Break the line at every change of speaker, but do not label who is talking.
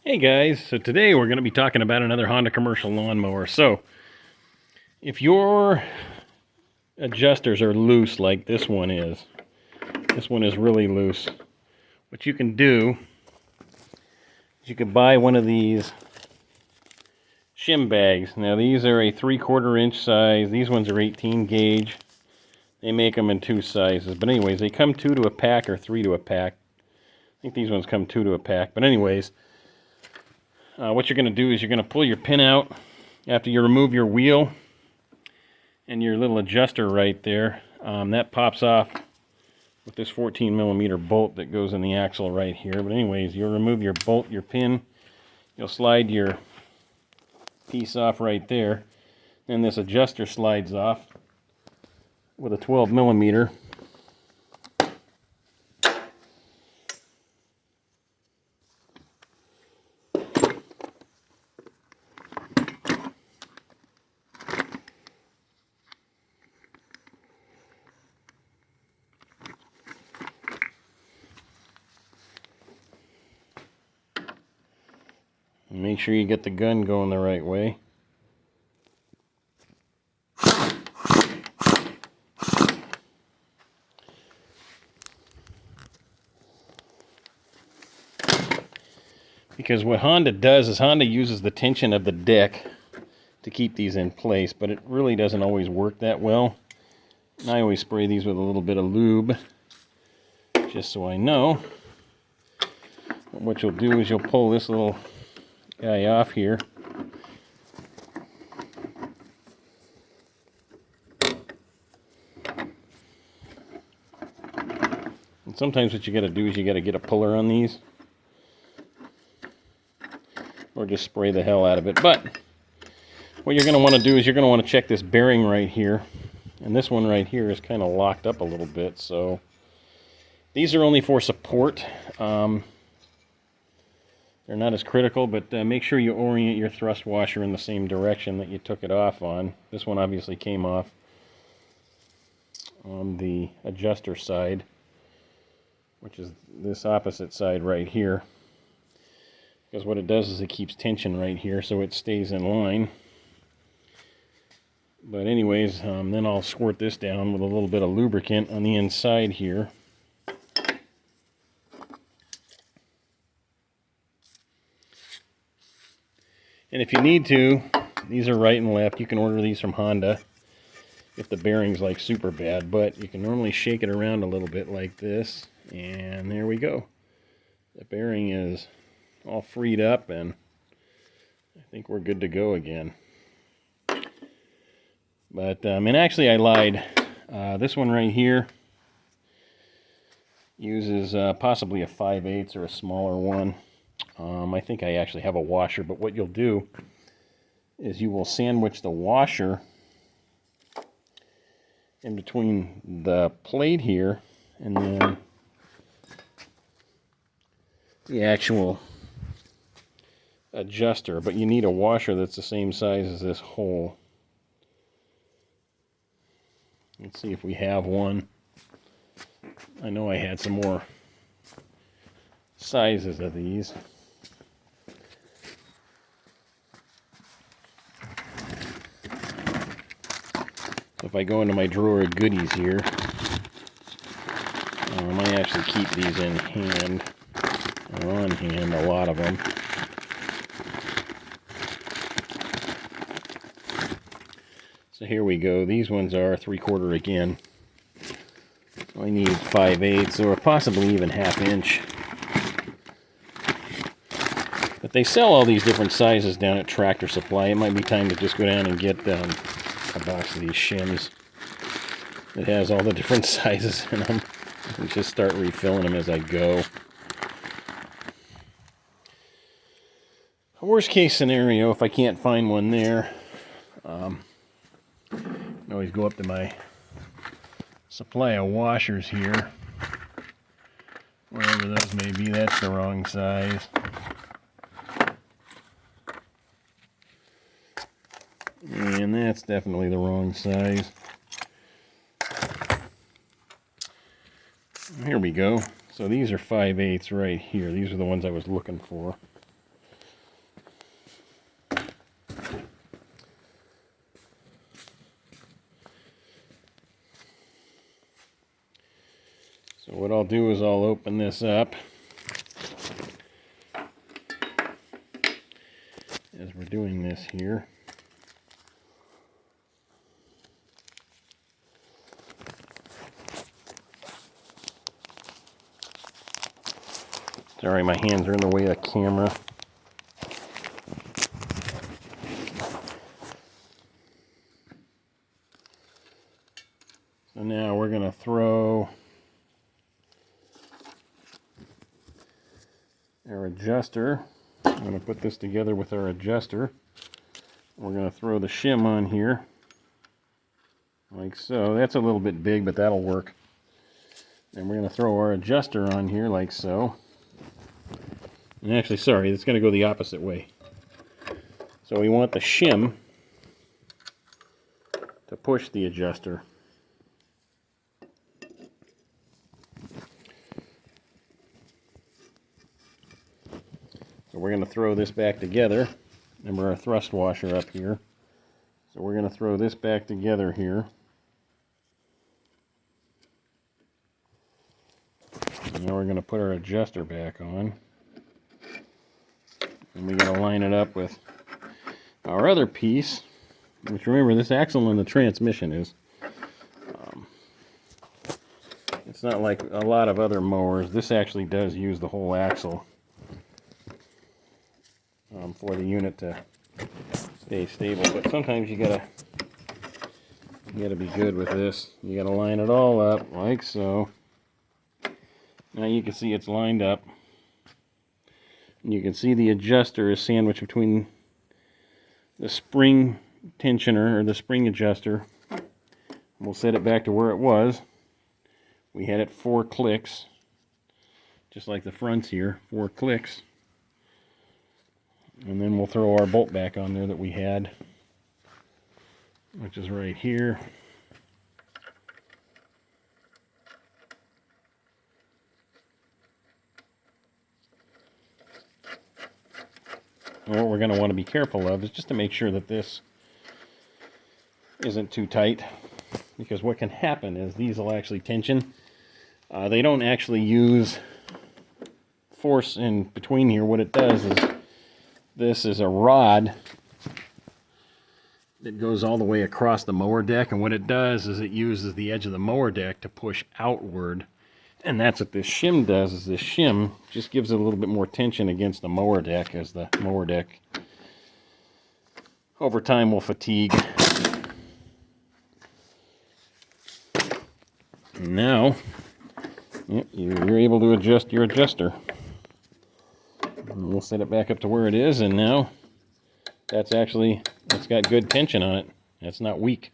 Hey guys, so today we're going to be talking about another Honda commercial lawnmower. So, if your adjusters are loose like this one is really loose, what you can do is you can buy one of these SHIM bags. Now these are a 3/4 inch size, these ones are 18 gauge. They make them in two sizes, but anyways, they come 2 to a pack or 3 to a pack. I think these ones come 2 to a pack, but anyways, what you're going to do is you're going to pull your pin out after you remove your wheel and your little adjuster right there. That pops off with this 14mm bolt that goes in the axle right here. But anyways, you'll remove your bolt, your pin, you'll slide your piece off right there. Then this adjuster slides off with a 12mm. Make sure you get the gun going the right way. Because what Honda does is Honda uses the tension of the deck to keep these in place, but it really doesn't always work that well. And I always spray these with a little bit of lube, just so I know. But what you'll do is you'll pull this little guy off here. And sometimes what you got to do is you got to get a puller on these, or just spray the hell out of it. But what you're going to want to do is you're going to want to check this bearing right here. And this one right here is kind of locked up a little bit. So these are only for support. They're not as critical, but make sure you orient your thrust washer in the same direction that you took it off on. This one obviously came off on the adjuster side, which is this opposite side right here. Because what it does is it keeps tension right here so it stays in line. But anyways, then I'll squirt this down with a little bit of lubricant on the inside here. And if you need to, these are right and left. You can order these from Honda if the bearing's like super bad, but you can normally shake it around a little bit like this, and there we go. The bearing is all freed up, and I think we're good to go again. But, and actually I lied. This one right here uses possibly a 5/8 or a smaller one. I think I actually have a washer, but what you'll do is you will sandwich the washer in between the plate here and then the actual adjuster, but you need a washer that's the same size as this hole. Let's see if we have one. I know I had some more sizes of these. If I go into my drawer of goodies here, I might actually keep these in hand, or on hand, a lot of them. So here we go. These ones are 3/4 again. So I need 5/8 or possibly even 1/2 inch. But they sell all these different sizes down at Tractor Supply. It might be time to just go down and get a box of these shims. It has all the different sizes in them. And just start refilling them as I go. Worst case scenario, if I can't find one there, I can always go up to my supply of washers here. Wherever those may be, that's the wrong size. And that's definitely the wrong size. Here we go. So these are 5/8 right here. These are the ones I was looking for. what I'll do is I'll open this up as we're doing this here. Sorry, my hands are in the way of the camera. So now we're going to throw our adjuster. I'm going to put this together with our adjuster. We're going to throw the shim on here, like so. That's a little bit big, but that'll work. And we're going to throw our adjuster on here, like so. And actually, sorry, it's going to go the opposite way. So we want the shim to push the adjuster. So we're going to throw this back together. Remember our thrust washer up here. So we're going to throw this back together here. And now we're going to put our adjuster back on. And we got to line it up with our other piece, which, remember, this axle in the transmission is, it's not like a lot of other mowers. This actually does use the whole axle for the unit to stay stable. But sometimes you gotta be good with this. You gotta line it all up like so. Now you can see it's lined up. And you can see the adjuster is sandwiched between the spring tensioner, or the spring adjuster. We'll set it back to where it was. We had it 4 clicks, just like the fronts here, 4 clicks. And then we'll throw our bolt back on there that we had, which is right here. And what we're going to want to be careful of is just to make sure that this isn't too tight, because what can happen is these will actually tension. They don't actually use force in between here. What it does is, this is a rod that goes all the way across the mower deck, and what it does is it uses the edge of the mower deck to push outward. And that's what this shim does, is this shim just gives it a little bit more tension against the mower deck, as the mower deck over time will fatigue. And now, you're able to adjust your adjuster. And we'll set it back up to where it is, and now it's got good tension on it. It's not weak.